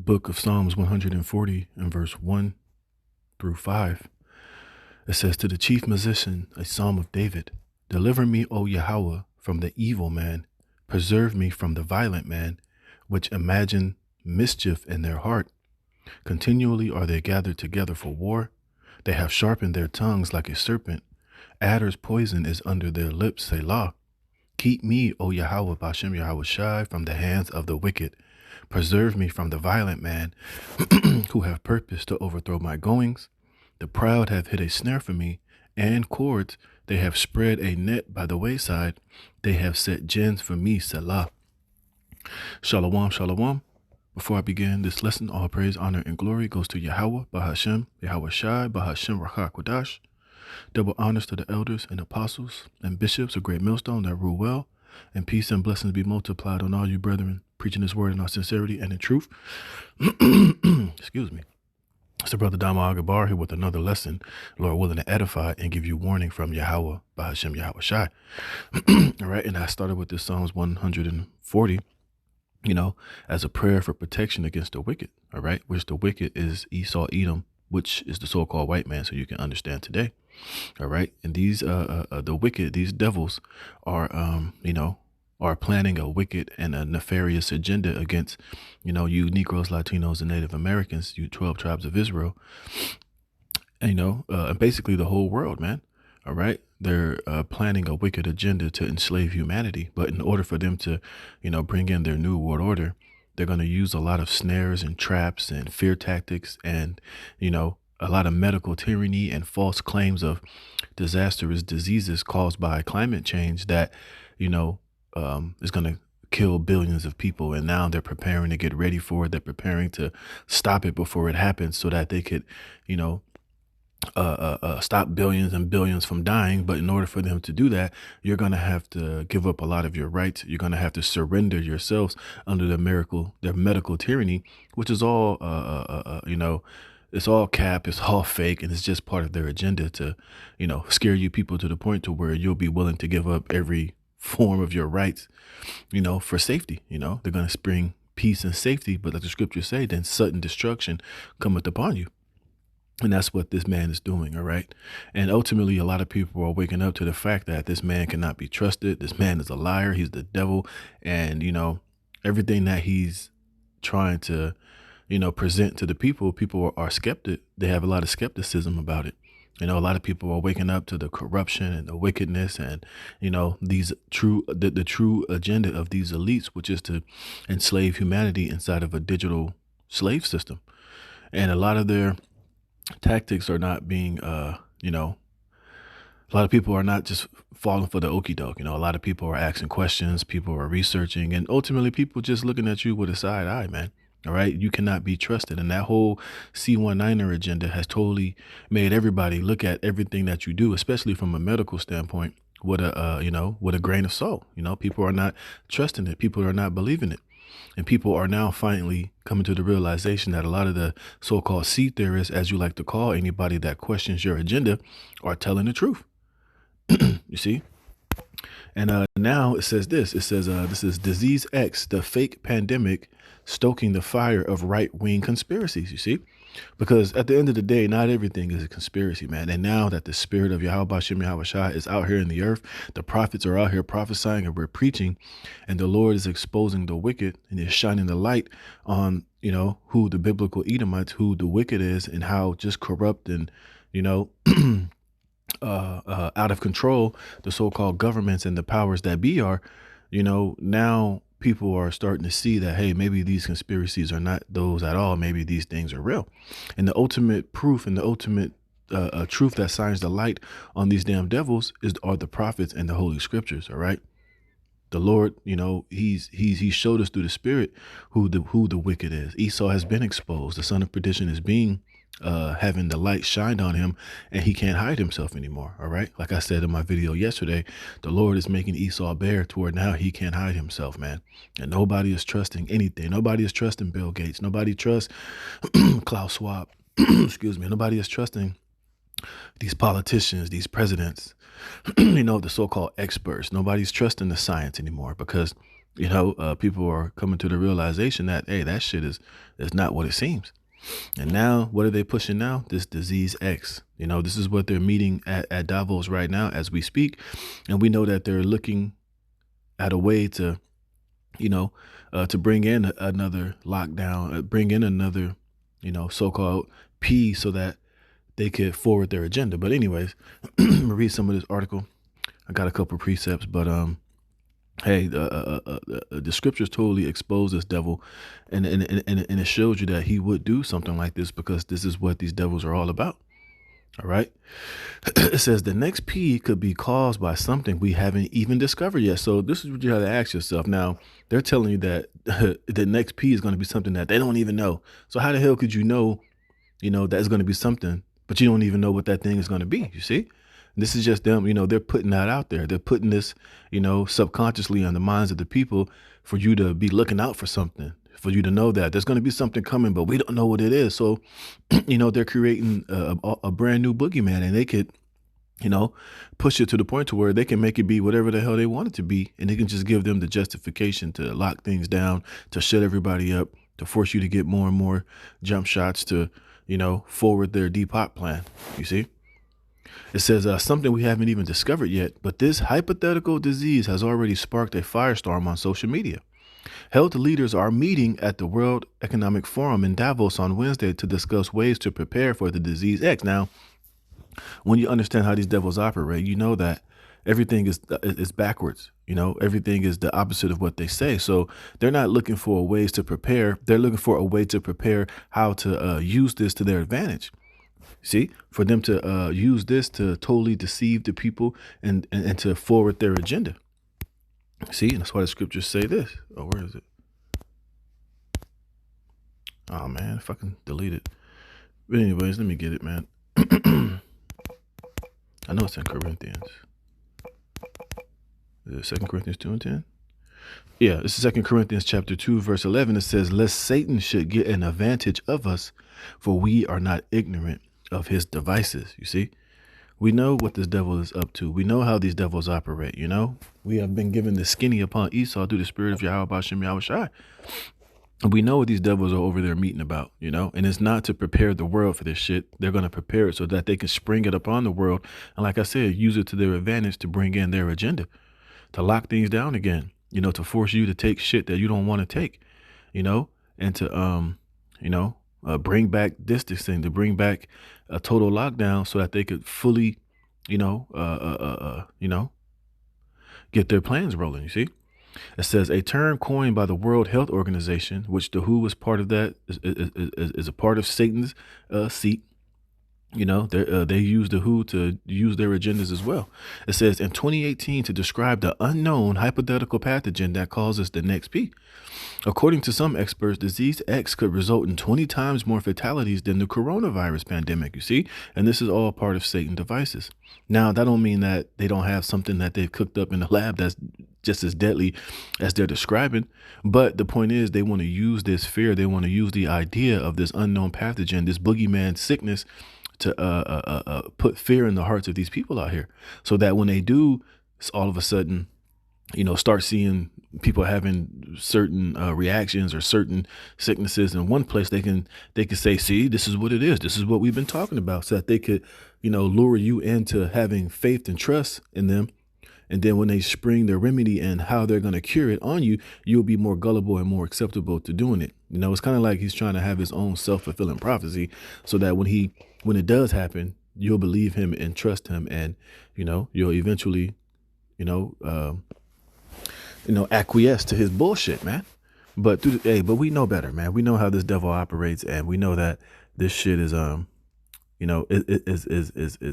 book of Psalms 140 and verse 1 through 5. It says, to the chief musician, a psalm of David, deliver me, O Yahweh, from the evil man. Preserve me from the violent man, which imagine mischief in their heart. Continually are they gathered together for war. They have sharpened their tongues like a serpent. Adder's poison is under their lips, Selah. Keep me, O Yahweh, Bashem Yahweh Shai, from the hands of the wicked. Preserve me from the violent man who have purpose to overthrow my goings. The proud have hid a snare for me, and cords. They have spread a net by the wayside. They have set gins for me, Selah. Shalom, shalom. Before I begin this lesson, all praise, honor, and glory goes to Yahweh, Bahashem, Yahweh Shai, Bahashem, Rachak Kodash. Double honors to the elders and apostles and bishops of Great Millstone that rule well, and peace and blessings be multiplied on all you brethren, preaching this word in all sincerity and in truth. Excuse me. It's the brother Dama Agabar here with another lesson, Lord willing to edify and give you warning from Yahweh, Bahashem, Yahweh Shai. All right, and I started with this Psalms 140, as a prayer for protection against the wicked, all right, which the wicked is Esau, Edom, which is the so-called white man, so you can understand today. All right. And these, the wicked, these devils are, are planning a wicked and a nefarious agenda against, you Negroes, Latinos, and Native Americans, you 12 tribes of Israel, and, and basically the whole world, man. All right. They're planning a wicked agenda to enslave humanity. But in order for them to, bring in their new world order, they're going to use a lot of snares and traps and fear tactics and, a lot of medical tyranny and false claims of disastrous diseases caused by climate change that, is going to kill billions of people. And now they're preparing to get ready for it. They're preparing to stop it before it happens so that they could, stop billions and billions from dying. But in order for them to do that, you're going to have to give up a lot of your rights. You're going to have to surrender yourselves under their medical tyranny, which is all, it's all cap, it's all fake, and it's just part of their agenda to, scare you people to the point to where you'll be willing to give up every form of your rights, for safety. They're going to bring peace and safety, but like the scriptures say, then sudden destruction cometh upon you. And that's what this man is doing, all right? And ultimately, a lot of people are waking up to the fact that this man cannot be trusted. This man is a liar. He's the devil. And, everything that he's trying to, present to the people are skeptic. They have a lot of skepticism about it. A lot of people are waking up to the corruption and the wickedness and, these the true agenda of these elites, which is to enslave humanity inside of a digital slave system. And a lot of their tactics are not being, a lot of people are not just falling for the okie doke. A lot of people are asking questions. People are researching, and ultimately people just looking at you with a side eye, man. All right. You cannot be trusted. And that whole C19er agenda has totally made everybody look at everything that you do, especially from a medical standpoint, with a grain of salt. People are not trusting it. People are not believing it. And people are now finally coming to the realization that a lot of the so-called seed theorists, as you like to call anybody that questions your agenda, are telling the truth. You see? And now it says this. It says this is Disease X, the fake pandemic stoking the fire of right-wing conspiracies, you see? Because at the end of the day, not everything is a conspiracy, man. And now that the spirit of Yahweh Bashem Yahweh Shai is out here in the earth, the prophets are out here prophesying and we're preaching, and the Lord is exposing the wicked and is shining the light on, who the biblical Edomites, who the wicked is, and how just corrupt and, out of control the so-called governments and the powers that be are, now people are starting to see that, hey, maybe these conspiracies are not those at all. Maybe these things are real. And the ultimate proof and the ultimate truth that shines the light on these damn devils are the prophets and the holy scriptures. All right. The Lord, he showed us through the spirit who the wicked is. Esau has been exposed. The son of perdition is being having the light shined on him, and he can't hide himself anymore. All right. Like I said in my video yesterday, the Lord is making Esau bare to where now he can't hide himself, man. And nobody is trusting anything. Nobody is trusting Bill Gates. Nobody trusts Klaus Schwab. Excuse me. Nobody is trusting these politicians, these presidents, the so-called experts. Nobody's trusting the science anymore because People are coming to the realization that, hey, that shit is not what it seems. And now, what are they pushing now? This disease X. This is what they're meeting at Davos right now as we speak. And we know that they're looking at a way to bring in another lockdown, bring in another, so-called P, so that they could forward their agenda. But anyways, I'm gonna read some of this article. I got a couple precepts, but hey, the scriptures totally expose this devil, and it shows you that he would do something like this because this is what these devils are all about. All right. It says the next P could be caused by something we haven't even discovered yet. So this is what you have to ask yourself. Now, they're telling you that the next P is going to be something that they don't even know. So how the hell could you know, that's going to be something, but you don't even know what that thing is going to be? You see? This is just them, they're putting that out there. They're putting this, subconsciously on the minds of the people for you to be looking out for something, for you to know that there's going to be something coming, but we don't know what it is. So, they're creating a brand new boogeyman, and they could, push it to the point to where they can make it be whatever the hell they want it to be. And they can just give them the justification to lock things down, to shut everybody up, to force you to get more and more jump shots, to, forward their depop plan. You see? It says something we haven't even discovered yet, but this hypothetical disease has already sparked a firestorm on social media. Health leaders are meeting at the World Economic Forum in Davos on Wednesday to discuss ways to prepare for the disease X. Now, when you understand how these devils operate, you know that everything is backwards. Everything is the opposite of what they say. So they're not looking for ways to prepare. They're looking for a way to prepare how to use this to their advantage. See, for them to use this to totally deceive the people and to forward their agenda. See, and that's why the scriptures say this. Oh, where is it? Oh, man, if I can delete it. But anyways, let me get it, man. I know it's in Corinthians. Is it 2 Corinthians 2 and 10? Yeah, this is 2 Corinthians chapter 2, verse 11. It says, lest Satan should get an advantage of us, for we are not ignorant of his devices. You see, we know what this devil is up to. We know how these devils operate. We have been given the skinny upon Esau through the spirit of Yahweh Bashem Yahweh Shai. And we know what these devils are over there meeting about, and it's not to prepare the world for this shit. They're going to prepare it so that they can spring it upon the world. And like I said, use it to their advantage to bring in their agenda, to lock things down again, to force you to take shit that you don't want to take, and to, bring back distancing, to bring back a total lockdown so that they could fully, get their plans rolling. You see? It says a term coined by the World Health Organization, which the WHO was part of, that is a part of Satan's seat. They use the WHO to use their agendas as well. It says in 2018 to describe the unknown hypothetical pathogen that causes the next P. According to some experts, disease X could result in 20 times more fatalities than the coronavirus pandemic, you see? And this is all part of Satan devices. Now, that don't mean that they don't have something that they've cooked up in the lab that's just as deadly as they're describing. But the point is, they want to use this fear. They want to use the idea of this unknown pathogen, this boogeyman sickness, to put fear in the hearts of these people out here, so that when they do all of a sudden, start seeing people having certain reactions or certain sicknesses in one place, they can say, see, this is what it is. This is what we've been talking about, so that they could, lure you into having faith and trust in them. And then when they spring their remedy and how they're going to cure it on you, you'll be more gullible and more acceptable to doing it. It's kind of like he's trying to have his own self-fulfilling prophecy, so that when it does happen, you'll believe him and trust him, and, you'll eventually, acquiesce to his bullshit, man. But but we know better, man. We know how this devil operates, and we know that this shit is,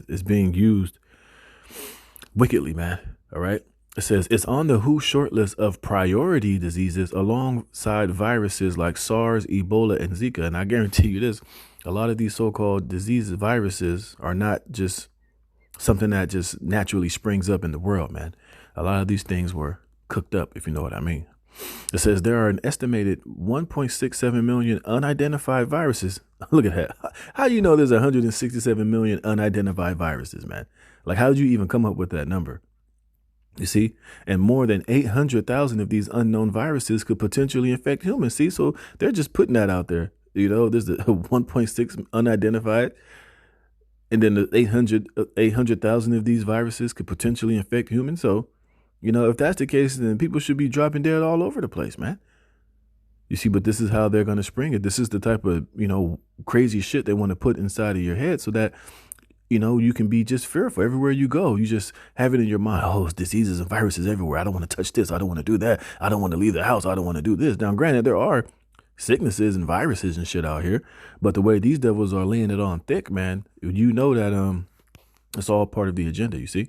is being used wickedly, man. All right. It says it's on the WHO shortlist of priority diseases alongside viruses like SARS, Ebola, and Zika. And I guarantee you this, a lot of these so-called diseases, viruses, are not just something that just naturally springs up in the world, man. A lot of these things were cooked up, if you know what I mean. It says there are an estimated 1.67 million unidentified viruses. Look at that. How do you know there's 167 million unidentified viruses, man? Like, how did you even come up with that number? You see, and more than 800,000 of these unknown viruses could potentially infect humans. See, so they're just putting that out there. There's the 1.6 unidentified, and then the 800,000 of these viruses could potentially infect humans. So, if that's the case, then people should be dropping dead all over the place, man. You see, but this is how they're going to spring it. This is the type of, crazy shit they want to put inside of your head so that, you can be just fearful everywhere you go. You just have it in your mind. Oh, it's diseases and viruses everywhere. I don't want to touch this. I don't want to do that. I don't want to leave the house. I don't want to do this. Now, granted, there are sicknesses and viruses and shit out here, but the way these devils are laying it on thick, man, that it's all part of the agenda, you see?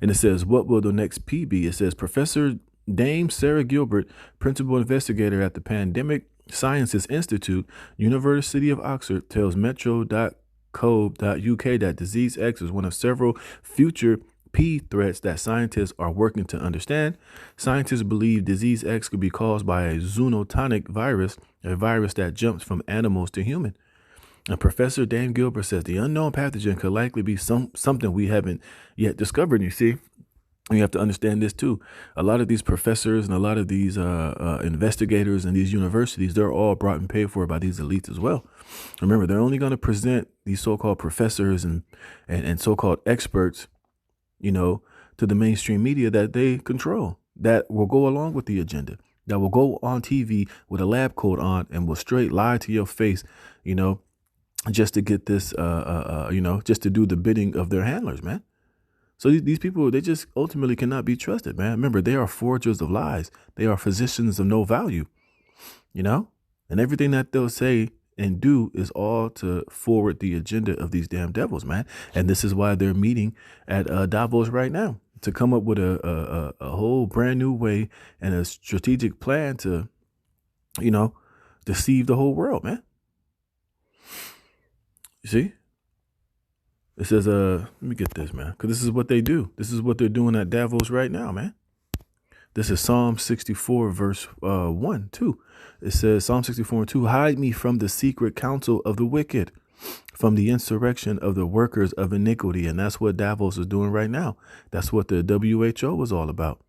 And it says, what will the next P be? It says, Professor Dame Sarah Gilbert, principal investigator at the Pandemic Sciences Institute, University of Oxford, tells metro.co.uk that disease X is one of several future P threats that scientists are working to understand. Scientists believe disease X could be caused by a zoonotonic virus, a virus that jumps from animals to human. And Professor Dame Gilbert says the unknown pathogen could likely be something we haven't yet discovered. You see, you have to understand this too. A lot of these professors and a lot of these investigators in these universities, they're all brought and paid for by these elites as well. Remember, they're only going to present these so-called professors and so-called experts, to the mainstream media that they control, that will go along with the agenda, that will go on TV with a lab coat on and will straight lie to your face, just to get this, just to do the bidding of their handlers, man. So these people, they just ultimately cannot be trusted, man. Remember, they are forgers of lies. They are physicians of no value, and everything that they'll say and do is all to forward the agenda of these damn devils, man. And this is why they're meeting at Davos right now to come up with a whole brand new way and a strategic plan to, deceive the whole world, man. You see? It says, let me get this, man, because this is what they do. This is what they're doing at Davos right now, man. This is Psalm 64, verse 1, 2. It says, Psalm 64 and 2, hide me from the secret counsel of the wicked, from the insurrection of the workers of iniquity. And that's what Davos is doing right now. That's what the WHO was all about.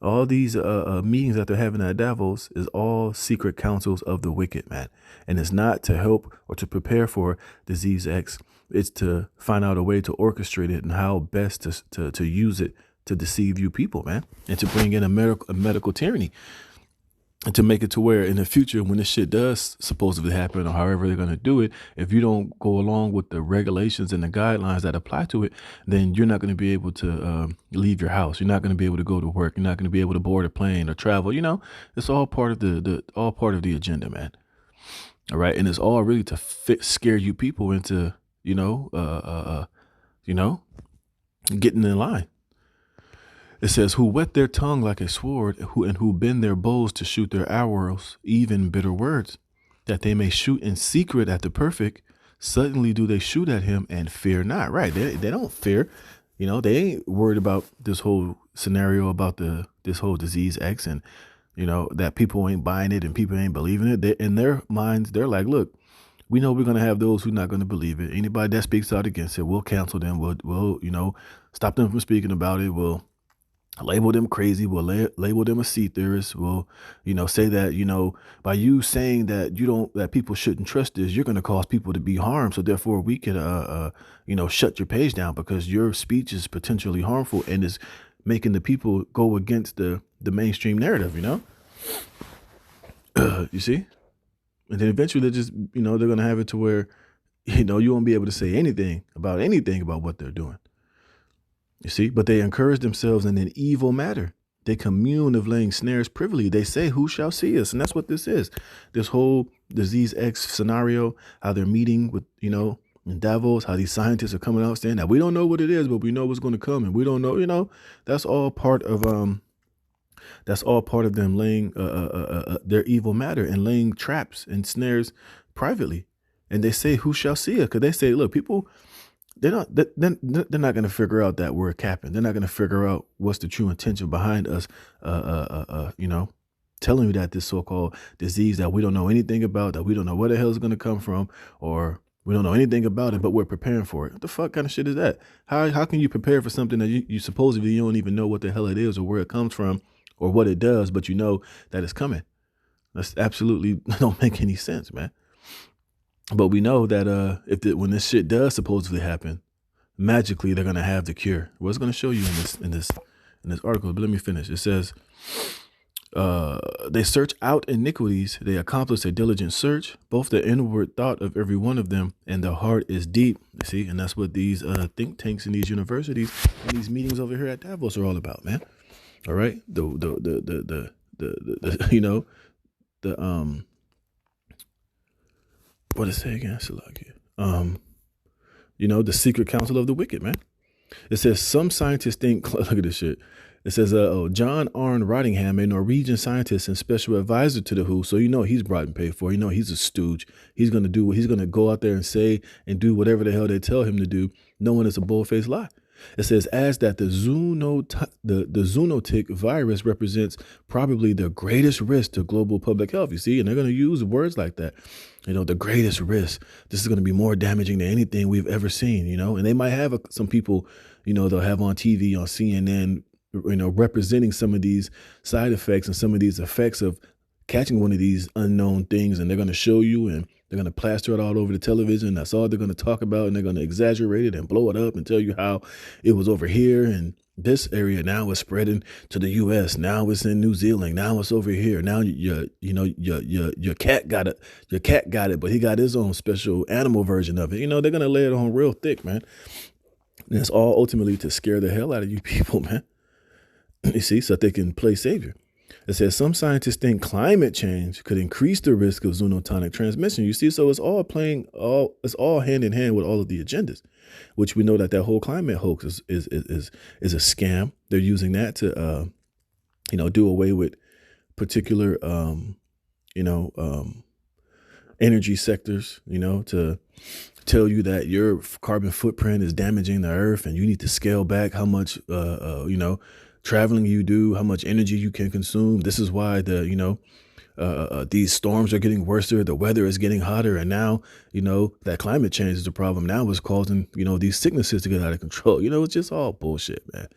All these meetings that they're having at Davos is all secret counsels of the wicked, man. And it's not to help or to prepare for disease X. It's to find out a way to orchestrate it and how best to use it to deceive you people, man, and to bring in a medical tyranny, and to make it to where in the future, when this shit does supposedly happen or however they're going to do it, if you don't go along with the regulations and the guidelines that apply to it, then you're not going to be able to leave your house. You're not going to be able to go to work. You're not going to be able to board a plane or travel. It's all part of all part of the agenda, man. All right. And it's all really to scare you people into, getting in line. It says, who whet their tongue like a sword, who bend their bows to shoot their arrows, even bitter words, that they may shoot in secret at the perfect. Suddenly do they shoot at him and fear not. Right. They don't fear. They ain't worried about this whole scenario about this whole disease X and, that people ain't buying it and people ain't believing it. In their minds, they're like, look, we know we're going to have those who are not going to believe it. Anybody that speaks out against it, we'll cancel them. We'll stop them from speaking about it. We'll label them crazy. We'll label them a sea theorist. We'll, say that, by you saying that that people shouldn't trust this, you're going to cause people to be harmed. So therefore we could, shut your page down because your speech is potentially harmful and is making the people go against the mainstream narrative, you see? And then eventually they're just, they're going to have it to where, you won't be able to say anything about what they're doing. You see, but they encourage themselves in an evil matter. They commune of laying snares privily. They say, who shall see us? And that's what this is. This whole disease X scenario, how they're meeting with, in Davos, how these scientists are coming out saying that we don't know what it is, but we know what's going to come. And we don't know, that's all part of them laying their evil matter and laying traps and snares privately. And they say, who shall see us? Because they say, look, people, they're not going to figure out that we're capping. They're not going to figure out what's the true intention behind us, telling you that this so-called disease that we don't know anything about, that we don't know where the hell is going to come from, or We don't know anything about it, but we're preparing for it. What the fuck kind of shit is that? How can you prepare for something that you supposedly you don't even know what the hell it is or where it comes from or what it does, but you know that it's coming? That's absolutely don't make any sense, man. But we know that when this shit does supposedly happen, magically they're gonna have the cure. Well, it's gonna show you in this article. But let me finish. It says, they search out iniquities. They accomplish a diligent search, both the inward thought of every one of them and the heart is deep. You see, and that's what these think tanks and these universities and these meetings over here at Davos are all about, man. All right, the you know the what did it say again? The secret council of the wicked, man. It says some scientists think. Look at this shit. It says, John Arne Rottingham, a Norwegian scientist and special advisor to the WHO. So you know he's brought and paid for. You know he's a stooge. He's gonna do what he's gonna go out there and say and do whatever the hell they tell him to do, knowing it's a bull-faced lie. It says, as that the zoonotic virus represents probably the greatest risk to global public health. You see, and they're going to use words like that. The greatest risk. This is going to be more damaging than anything we've ever seen, and they might have some people, they'll have on TV, on CNN, representing some of these side effects and some of these effects of catching one of these unknown things. And they're going to show you and they're going to plaster it all over the television. That's all they're going to talk about. And they're going to exaggerate it and blow it up and tell you how it was over here and this area. Now it's spreading to the U.S. Now it's in New Zealand. Now it's over here. Now your cat got it. Your cat got it, but he got his own special animal version of it. They're going to lay it on real thick, man. And it's all ultimately to scare the hell out of you people, man. You see, so that they can play savior. It says some scientists think climate change could increase the risk of zoonotonic transmission. You see, so it's all hand in hand with all of the agendas, which we know that whole climate hoax is a scam. They're using that to do away with particular energy sectors, to tell you that your carbon footprint is damaging the earth and you need to scale back how much traveling you do, how much energy you can consume. This is why these storms are getting worse. The weather is getting hotter. And now, that climate change is a problem. Now it's causing, these sicknesses to get out of control. It's just all bullshit, man.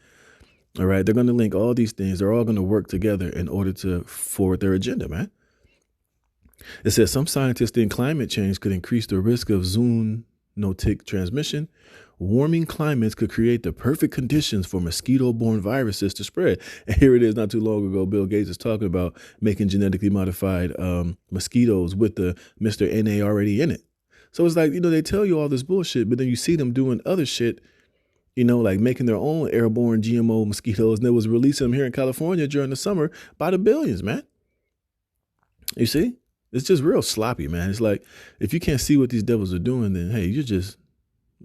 All right. They're going to link all these things. They're all going to work together in order to forward their agenda, man. It says some scientists think climate change could increase the risk of zoonotic transmission. Warming climates could create the perfect conditions for mosquito-borne viruses to spread. And here it is, not too long ago, Bill Gates is talking about making genetically modified mosquitoes with the Mr. NA already in it. So it's like, they tell you all this bullshit, but then you see them doing other shit, like making their own airborne GMO mosquitoes. And they was releasing them here in California during the summer by the billions, man. You see? It's just real sloppy, man. It's like, if you can't see what these devils are doing, then, hey, you're just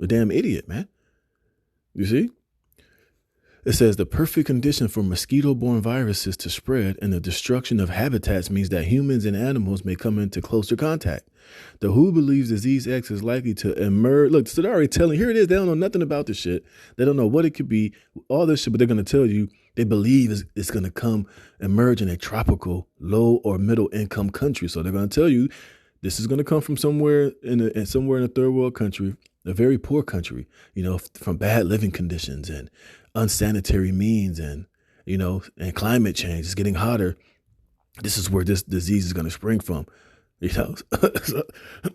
a damn idiot, man. You see? It says the perfect condition for mosquito-borne viruses to spread and the destruction of habitats means that humans and animals may come into closer contact. The WHO believes disease X is likely to emerge. Look, so they're already telling, here it is. They don't know nothing about this shit. They don't know what it could be, all this shit, but they're going to tell you they believe it's going to emerge in a tropical, low or middle income country. So they're going to tell you this is going to come from somewhere in a third world country, a very poor country, from bad living conditions and unsanitary means and climate change is getting hotter. This is where this disease is going to spring from, So,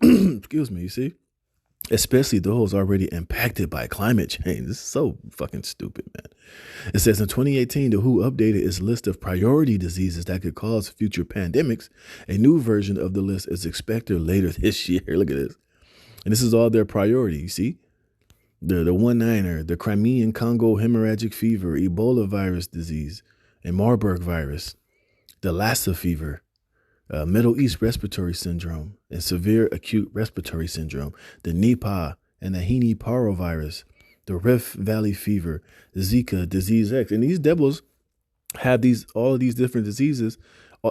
excuse me, you see, especially those already impacted by climate change. This is so fucking stupid, man. It says in 2018, the WHO updated its list of priority diseases that could cause future pandemics. A new version of the list is expected later this year. Look at this. And this is all their priority, you see? The one-niner, the Crimean Congo hemorrhagic fever, Ebola virus disease, and Marburg virus, the Lassa fever, Middle East respiratory syndrome, and severe acute respiratory syndrome, the Nipah and the Hene parvovirus, the Rift Valley fever, Zika, disease X. And these devils have all of these different diseases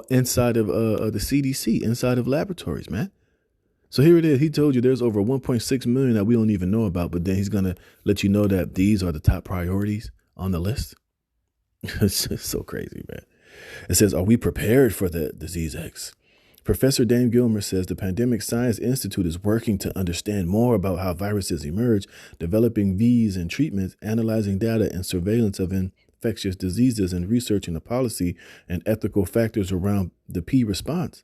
inside of the CDC, inside of laboratories, man. So here it is. He told you there's over 1.6 million that we don't even know about, but then he's going to let you know that these are the top priorities on the list. It's just so crazy, man. It says, are we prepared for the disease X? Professor Dane Gilmer says the Pandemic Science Institute is working to understand more about how viruses emerge, developing V's and treatments, analyzing data and surveillance of infectious diseases, and researching the policy and ethical factors around the P response.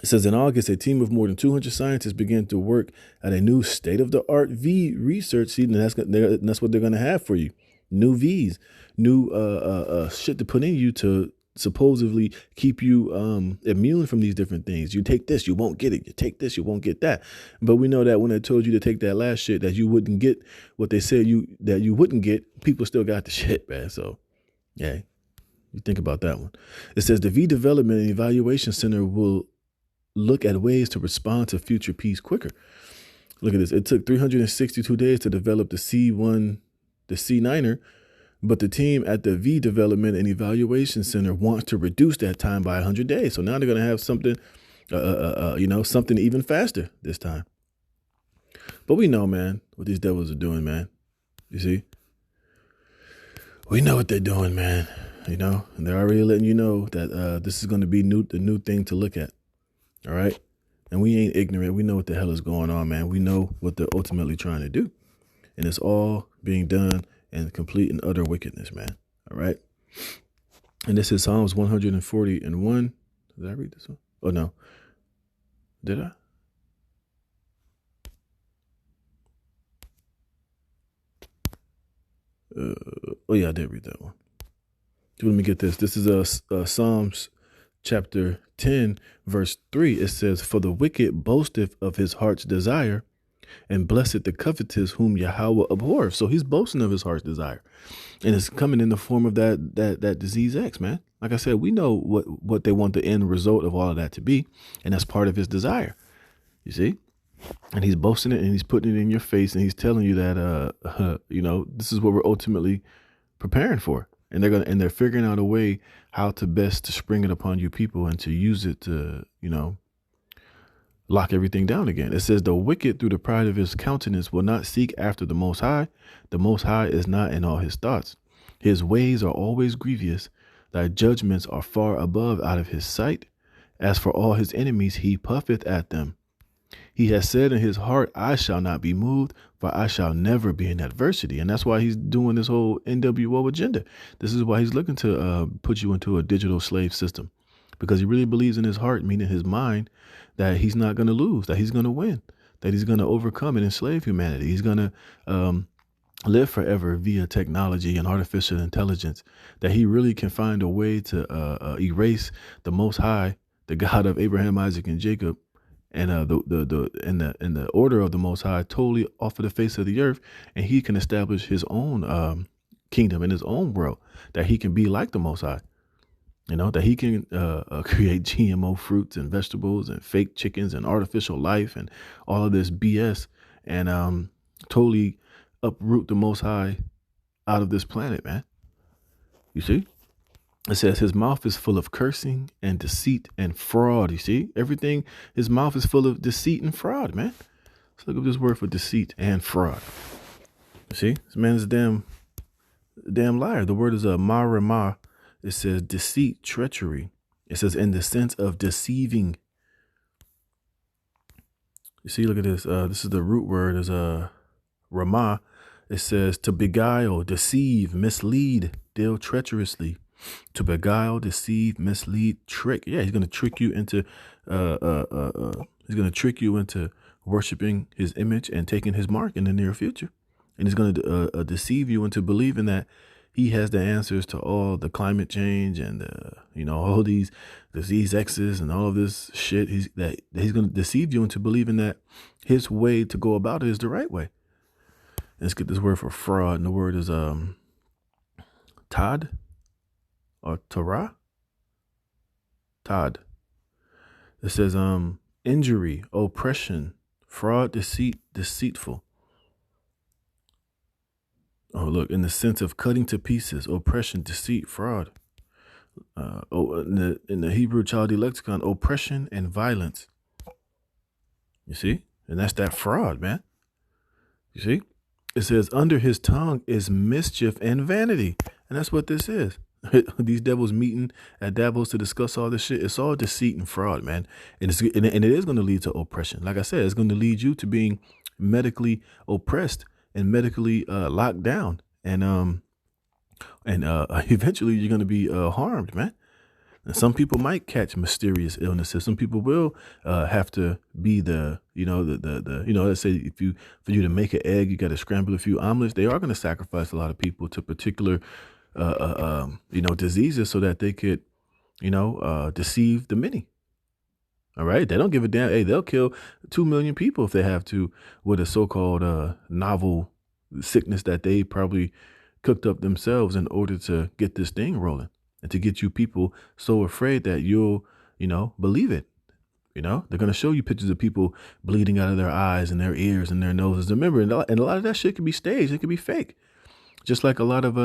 It says in August, a team of more than 200 scientists began to work at a new state-of-the-art V research seat, and that's what they're going to have for you. New Vs, new shit to put in you to supposedly keep you immune from these different things. You take this, you won't get it. You take this, you won't get that. But we know that when they told you to take that last shit, that you wouldn't get what they said that you wouldn't get, people still got the shit, man. So, yeah, you think about that one. It says the V Development and Evaluation Center will look at ways to respond to future P's quicker. Look at this. It took 362 days to develop the C9er, but the team at the V Development and Evaluation Center wants to reduce that time by 100 days. So now they're going to have something, something even faster this time. But we know, man, what these devils are doing, man. You see? We know what they're doing, man. And they're already letting you know that this is going to be the new thing to look at. All right. And we ain't ignorant. We know what the hell is going on, man. We know what they're ultimately trying to do. And it's all being done in complete and utter wickedness, man. All right. And this is Psalms 140:1. Did I read this one? Oh, no. Did I? Oh, yeah, I did read that one. Let me get this. This is Psalms chapter 10, verse 3. It says, "For the wicked boasteth of his heart's desire, and blessed the covetous whom Yahweh abhorreth." So he's boasting of his heart's desire. And it's coming in the form of that disease X, man. Like I said, we know what they want the end result of all of that to be. And that's part of his desire. You see? And he's boasting it and he's putting it in your face and he's telling you that, this is what we're ultimately preparing for. And they're figuring out a way how to spring it upon you people and to use it to, lock everything down again. It says the wicked through the pride of his countenance will not seek after the Most High. The Most High is not in all his thoughts. His ways are always grievous. Thy judgments are far above out of his sight. As for all his enemies, he puffeth at them. He has said in his heart, I shall not be moved, for I shall never be in adversity. And that's why he's doing this whole NWO agenda. This is why he's looking to put you into a digital slave system, because he really believes in his heart, meaning his mind, that he's not going to lose, that he's going to win, that he's going to overcome and enslave humanity. He's going to live forever via technology and artificial intelligence, that he really can find a way to erase the Most High, the God of Abraham, Isaac, and Jacob, and the order of the Most High totally off of the face of the earth, and he can establish his own kingdom in his own world, that he can be like the Most High, that he can create GMO fruits and vegetables and fake chickens and artificial life and all of this BS and totally uproot the Most High out of this planet, man. You see? It says his mouth is full of cursing and deceit and fraud. You see, everything, his mouth is full of deceit and fraud, man. Let's look up this word for deceit and fraud. You see, this man is a damn liar. The word is a marima. It says deceit, treachery. It says in the sense of deceiving. You see, look at this. This is the root word is ramah. It says to beguile, deceive, mislead, deal treacherously. To beguile, deceive, mislead, trick. Yeah, he's gonna trick you into worshiping his image and taking his mark in the near future. And he's gonna deceive you into believing that he has the answers to all the climate change and all these disease X's and all of this shit. He's gonna deceive you into believing that his way to go about it is the right way. Let's get this word for fraud, and the word is Todd. Or Torah? Todd. It says injury, oppression, fraud, deceit, deceitful. Oh, look, in the sense of cutting to pieces, oppression, deceit, fraud. In the Hebrew Chaldee lexicon, oppression and violence. You see? And that's that fraud, man. You see? It says under his tongue is mischief and vanity. And that's what this is. These devils meeting at Davos to discuss all this shit. It's all deceit and fraud, man. And it is going to lead to oppression. Like I said, it's going to lead you to being medically oppressed and medically locked down, and eventually you're going to be harmed, man. And some people might catch mysterious illnesses. Some people will have to be let's say if you for you to make an egg, you got to scramble a few omelets. They are going to sacrifice a lot of people to particular diseases so that they could deceive the many. All right, they don't give a damn. Hey, they'll kill 2 million people if they have to with a so-called novel sickness that they probably cooked up themselves in order to get this thing rolling and to get you people so afraid that you'll believe it. They're gonna show you pictures of people bleeding out of their eyes and their ears and their noses. Remember, and a lot of that shit can be staged. It can be fake. Just like a lot of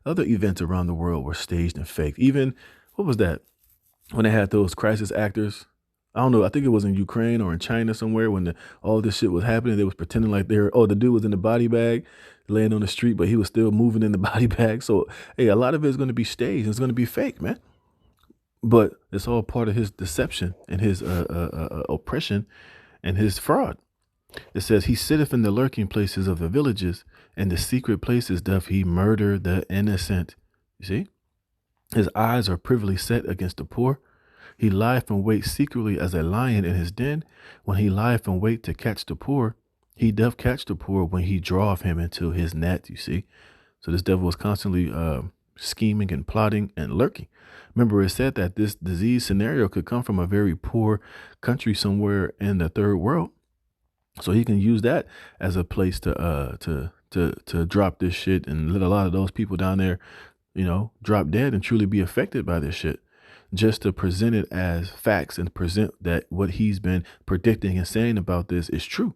other events around the world were staged and fake. Even what was that when they had those crisis actors? I don't know. I think it was in Ukraine or in China somewhere when all this shit was happening. They was pretending like the dude was in the body bag, laying on the street, but he was still moving in the body bag. So hey, a lot of it is going to be staged. It's going to be fake, man. But it's all part of his deception and his oppression and his fraud. It says, he sitteth in the lurking places of the villages, and the secret places doth he murder the innocent. You see? His eyes are privily set against the poor. He lieth in wait secretly as a lion in his den. When he lieth in wait to catch the poor, he doth catch the poor when he draweth him into his net, you see? So this devil is constantly scheming and plotting and lurking. Remember, it said that this disease scenario could come from a very poor country somewhere in the third world. So he can use that as a place to drop this shit and let a lot of those people down there, drop dead and truly be affected by this shit, just to present it as facts and present that what he's been predicting and saying about this is true,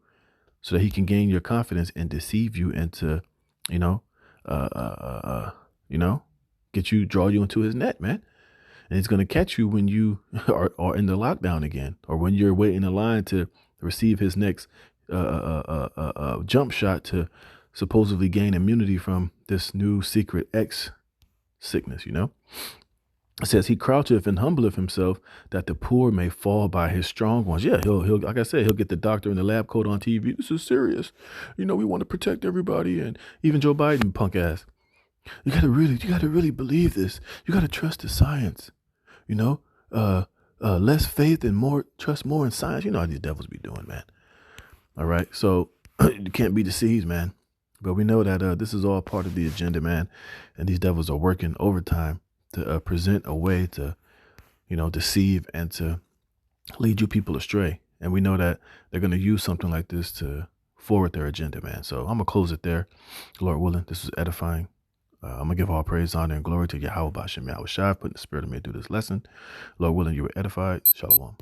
so that he can gain your confidence and deceive you into, you know, uh, uh, uh, uh, you know, draw you into his net, man. And he's going to catch you when you are in the lockdown again, or when you're waiting in line to receive his next jump shot to supposedly gain immunity from this new secret X sickness, It says he croucheth and humbleth himself that the poor may fall by his strong ones. Yeah, he'll like I said, he'll get the doctor in the lab coat on TV. This is serious. We want to protect everybody, and even Joe Biden, punk ass. You gotta really believe this. You gotta trust the science. Less faith and more trust more in science. You know how these devils be doing, man. All right, so you can't be deceived, man. But we know that this is all part of the agenda, man, and these devils are working overtime to present a way to, deceive and to lead you people astray. And we know that they're going to use something like this to forward their agenda, man. So I'm going to close it there. Lord willing, this is edifying. I'm going to give all praise, honor, and glory to Yahweh Bashem Yahweh Shai, putting the spirit of me to do this lesson. Lord willing, you were edified. Shalom.